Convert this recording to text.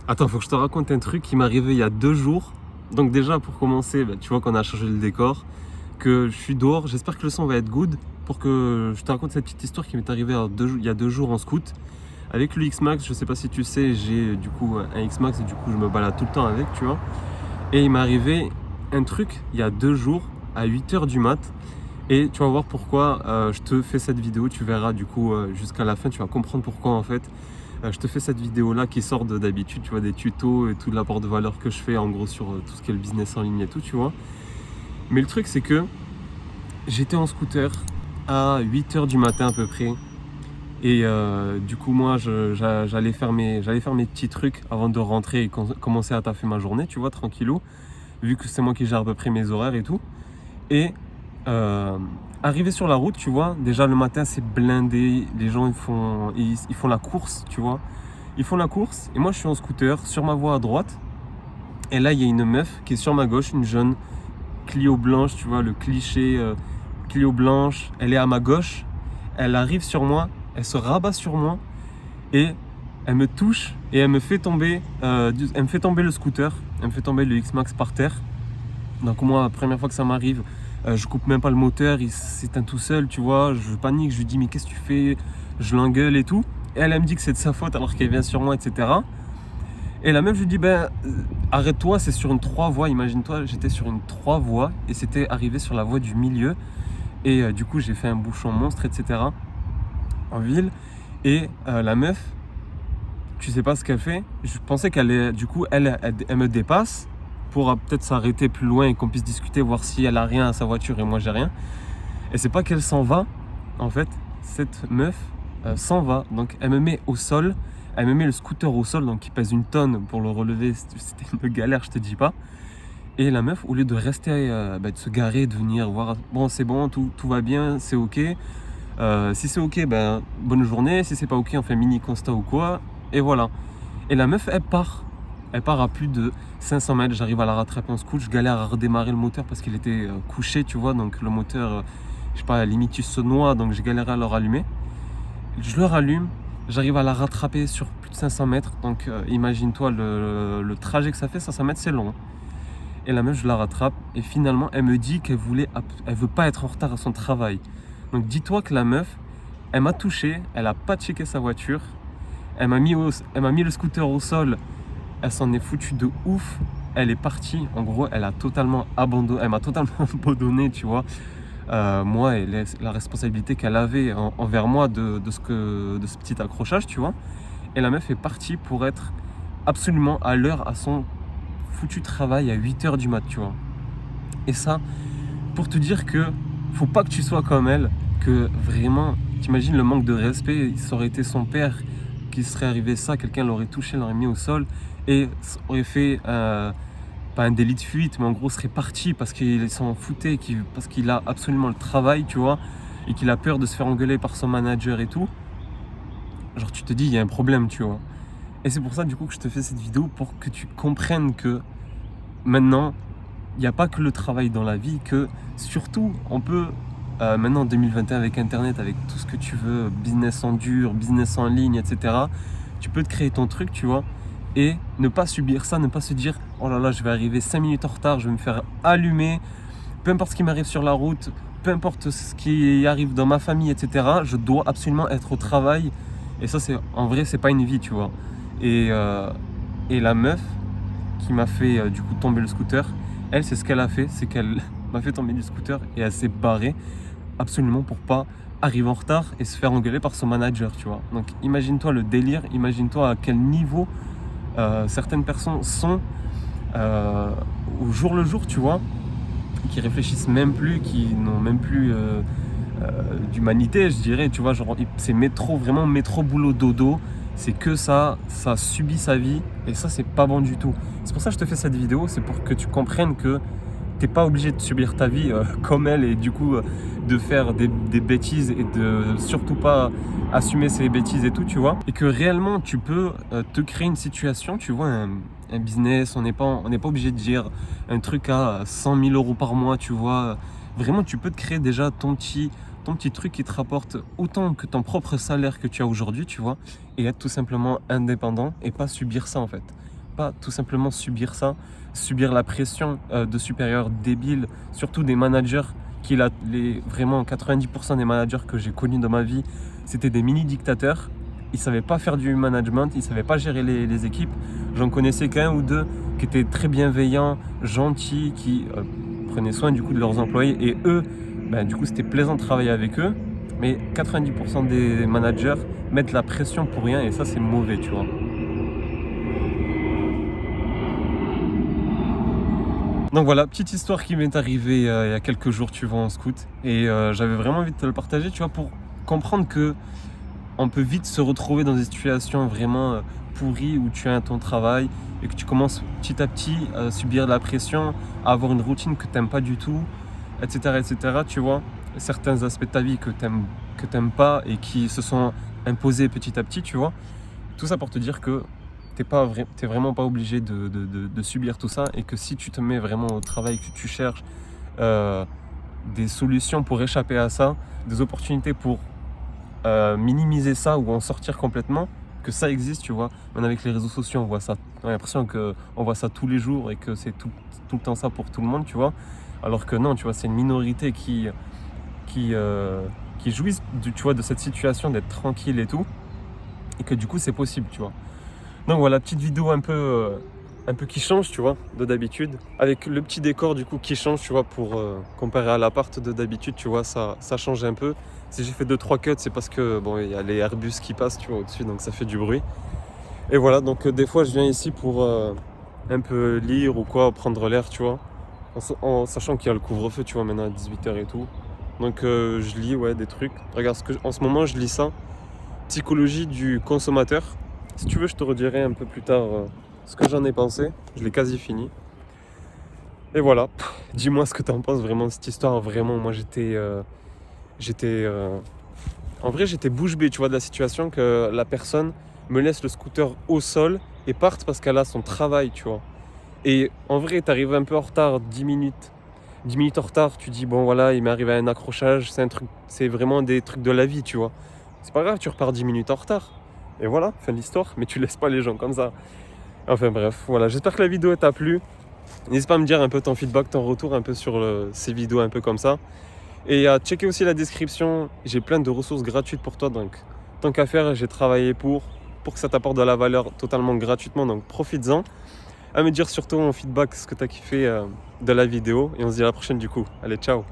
Attends, faut que je te raconte un truc qui m'est arrivé il y a 2 jours. Donc déjà, pour commencer, tu vois qu'on a changé le décor, que je suis dehors. J'espère que le son va être good pour que je te raconte cette petite histoire qui m'est arrivée il y a 2 jours en scout. Avec le X-Max, je sais pas si tu sais, j'ai du coup un X-Max et du coup je me balade tout le temps avec, tu vois. Et il m'est arrivé un truc il y a 2 jours à 8h du mat. Et tu vas voir pourquoi je te fais cette vidéo. Tu verras du coup jusqu'à la fin, tu vas comprendre pourquoi en fait. Je te fais cette vidéo là qui sort d'habitude, tu vois, des tutos et tout l'apport de valeur que je fais en gros sur tout ce qui est le business en ligne et tout, tu vois. Mais le truc c'est que j'étais en scooter à 8h du matin à peu près. Et du coup moi j'allais faire mes petits trucs avant de rentrer et commencer à taffer ma journée, tu vois, tranquillou. Vu que c'est moi qui gère à peu près mes horaires et tout. Et euh, arrivé sur la route, tu vois, déjà le matin c'est blindé, les gens ils font la course, tu vois. Ils font la course et moi je suis en scooter sur ma voie à droite. Et là il y a une meuf qui est sur ma gauche, une jeune Clio blanche, tu vois, le cliché Clio blanche. Elle est à ma gauche, elle arrive sur moi, elle se rabat sur moi et elle me touche et elle me fait tomber, elle me fait tomber le scooter, elle me fait tomber le X-Max par terre. Donc moi, la première fois que ça m'arrive, je coupe même pas le moteur, il s'éteint tout seul, tu vois. Je panique, je lui dis mais qu'est-ce que tu fais? Je l'engueule et tout. Et elle me dit que c'est de sa faute alors qu'elle vient sur moi, etc. Et la meuf, je lui dis arrête-toi, c'est sur une 3 voies. Imagine-toi, j'étais sur une 3 voies et c'était arrivé sur la voie du milieu. Et du coup, j'ai fait un bouchon monstre, etc. en ville. Et la meuf, tu sais pas ce qu'elle fait. Je pensais qu'elle est, du coup, elle me dépasse pour peut-être s'arrêter plus loin et qu'on puisse discuter, voir si elle a rien à sa voiture et moi j'ai rien. Et c'est pas qu'elle s'en va, en fait, cette meuf s'en va. Donc elle me met au sol, elle me met le scooter au sol, donc qui pèse 1 tonne pour le relever, c'était une galère, je te dis pas. Et la meuf, au lieu de rester, de se garer, de venir voir, bon c'est bon, tout va bien, c'est ok. Si c'est ok, bonne journée, si c'est pas ok, on fait un mini constat ou quoi. Et voilà. Et la meuf, elle part. Elle part à plus de 500 mètres. J'arrive à la rattraper en scoot. Je galère à redémarrer le moteur parce qu'il était couché, tu vois. Donc le moteur, je sais pas, à la limite, il se noie. Donc j'ai galéré à le rallumer. Je le rallume. J'arrive à la rattraper sur plus de 500 mètres. Donc imagine-toi le trajet que ça fait. 500 mètres, c'est long. Et la meuf, je la rattrape. Et finalement, elle me dit elle veut pas être en retard à son travail. Donc dis-toi que la meuf, elle m'a touché. Elle a pas checké sa voiture. Elle m'a mis le scooter au sol. Elle s'en est foutue de ouf. Elle est partie. En gros, elle m'a totalement abandonné, tu vois. Moi, la responsabilité qu'elle avait envers moi de ce petit accrochage, tu vois. Et la meuf est partie pour être absolument à l'heure à son foutu travail à 8h du mat, tu vois. Et ça, pour te dire que faut pas que tu sois comme elle, que vraiment, t'imagines le manque de respect, ça aurait été son père qui serait arrivé ça, quelqu'un l'aurait touché, l'aurait mis au sol et aurait fait, pas un délit de fuite, mais en gros serait parti parce qu'il s'en foutait, parce qu'il a absolument le travail, tu vois, et qu'il a peur de se faire engueuler par son manager et tout. Genre tu te dis, il y a un problème, tu vois. Et c'est pour ça du coup que je te fais cette vidéo, pour que tu comprennes que maintenant, il n'y a pas que le travail dans la vie, que surtout on peut maintenant en 2021 avec internet, avec tout ce que tu veux, business en dur, business en ligne, etc. Tu peux te créer ton truc, tu vois, et ne pas subir ça, ne pas se dire oh là là, je vais arriver 5 minutes en retard, je vais me faire allumer, peu importe ce qui m'arrive sur la route, peu importe ce qui arrive dans ma famille, etc. Je dois absolument être au travail. Et ça, c'est en vrai, c'est pas une vie, tu vois. Et la meuf qui m'a fait du coup tomber le scooter, elle, c'est ce qu'elle a fait, c'est qu'elle m'a fait tomber du scooter et elle s'est barrée absolument pour pas arriver en retard et se faire engueuler par son manager, tu vois. Donc imagine-toi le délire, imagine-toi à quel niveau certaines personnes sont au jour le jour, tu vois, qui réfléchissent même plus, qui n'ont même plus d'humanité, je dirais, tu vois, genre c'est vraiment métro boulot dodo, c'est que ça subit sa vie et ça c'est pas bon du tout. C'est pour ça que je te fais cette vidéo, c'est pour que tu comprennes que t'es pas obligé de subir ta vie comme elle et du coup de faire des bêtises et de surtout pas assumer ces bêtises et tout, tu vois. Et que réellement tu peux te créer une situation, tu vois, un business, on n'est pas obligé de dire un truc à 100 000 euros par mois, tu vois. Vraiment, tu peux te créer déjà ton petit truc qui te rapporte autant que ton propre salaire que tu as aujourd'hui, tu vois, et être tout simplement indépendant et pas subir ça en fait. pas tout simplement subir ça, subir la pression de supérieurs débiles, surtout des managers vraiment 90% des managers que j'ai connus dans ma vie, c'était des mini-dictateurs. Ils savaient pas faire du management, ils savaient pas gérer les équipes. J'en connaissais qu'un ou deux qui étaient très bienveillants, gentils, qui prenaient soin du coup de leurs employés. Et eux, du coup, c'était plaisant de travailler avec eux. Mais 90% des managers mettent la pression pour rien et ça, c'est mauvais, tu vois. Donc voilà, petite histoire qui m'est arrivée il y a quelques jours, tu vois, en scout. Et j'avais vraiment envie de te le partager, tu vois, pour comprendre que on peut vite se retrouver dans des situations vraiment pourries où tu es à ton travail et que tu commences petit à petit à subir de la pression, à avoir une routine que tu n'aimes pas du tout, etc., etc., tu vois. Certains aspects de ta vie que t'aimes pas et qui se sont imposés petit à petit, tu vois. Tout ça pour te dire que t'es vraiment pas obligé de subir tout ça et que si tu te mets vraiment au travail, que tu cherches des solutions pour échapper à ça, des opportunités pour minimiser ça ou en sortir complètement, que ça existe, tu vois. Même avec les réseaux sociaux, on voit ça. On a l'impression qu'on voit ça tous les jours et que c'est tout le temps ça pour tout le monde, tu vois. Alors que non, tu vois, c'est une minorité qui jouissent tu vois, de cette situation d'être tranquille et tout, et que du coup c'est possible, tu vois. Donc voilà, petite vidéo un peu qui change, tu vois, de d'habitude, avec le petit décor du coup qui change, tu vois, pour comparer à l'appart de d'habitude, tu vois, ça change un peu. Si j'ai fait 2-3 cuts, c'est parce que bon, il y a les Airbus qui passent, tu vois, au-dessus, donc ça fait du bruit. Et voilà, donc des fois je viens ici pour un peu lire ou quoi, prendre l'air, tu vois, en sachant qu'il y a le couvre-feu, tu vois, maintenant à 18h et tout. Donc je lis des trucs. Regarde, en ce moment je lis ça. Psychologie du consommateur. Si tu veux, je te redirai un peu plus tard ce que j'en ai pensé. Je l'ai quasi fini. Et voilà. Dis-moi ce que tu en penses vraiment de cette histoire. Vraiment, moi en vrai, j'étais bouche bée, tu vois, de la situation que la personne me laisse le scooter au sol et parte parce qu'elle a son travail, tu vois. Et en vrai, t'arrives un peu en retard, 10 minutes en retard, tu dis bon voilà, il m'est arrivé un accrochage, c'est vraiment des trucs de la vie, tu vois. C'est pas grave, tu repars 10 minutes en retard. Et voilà, fin de l'histoire, mais tu laisses pas les gens comme ça. Enfin bref, voilà, j'espère que la vidéo t'a plu. N'hésite pas à me dire un peu ton feedback, ton retour un peu sur ces vidéos un peu comme ça. Et à checker aussi la description, j'ai plein de ressources gratuites pour toi, donc tant qu'à faire, j'ai travaillé pour que ça t'apporte de la valeur totalement gratuitement, donc profites-en. À me dire surtout en feedback ce que tu as kiffé de la vidéo et on se dit à la prochaine du coup. Allez, ciao!